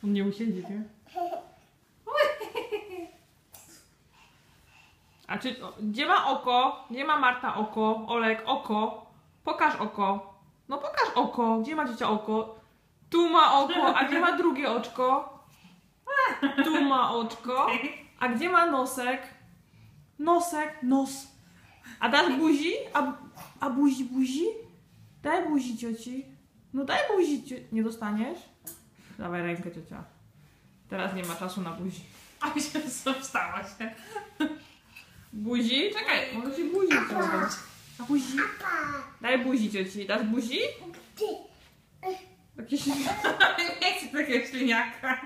On nie usiedzi, nie? A czy, gdzie ma oko? Gdzie ma Marta oko? Olek, oko? Pokaż oko. No pokaż oko. Gdzie ma ciocia oko? Tu ma oko. A gdzie ma drugie oczko? Tu ma oczko. A gdzie ma nosek? Nosek, nos. A dasz buzi? A buzi? Daj buzi cioci. No daj buzi cioci. Nie dostaniesz? Dawaj rękę ciocia. Teraz nie ma czasu na buzi. A się wstała się. Buzi? Czekaj, może ci buzi trzeba. A buzi? Daj buzi cioci. Dasz buzi? Jakiś... Nie chcę takiego śliniaka.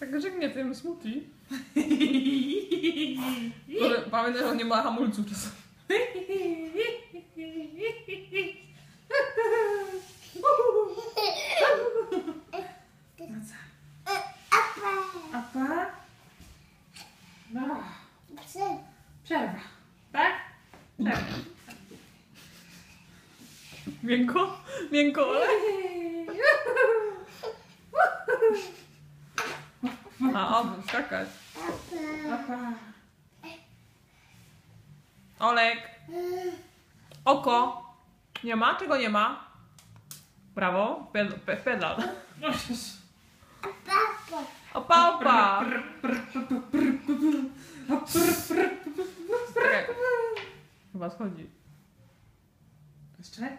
Tak żegnie tym smutny. Pamiętaj, że on nie ma hamulców czasem. Apa? No. Przerwa. Tak? Przerwa. Miękko? Miękko, ale? A, o, skakać. Apa. Olek. Oko. Nie ma? Czego nie ma? Brawo. Pedal. Opa, opa. Czekaj. Chyba schodzi. Jeszcze?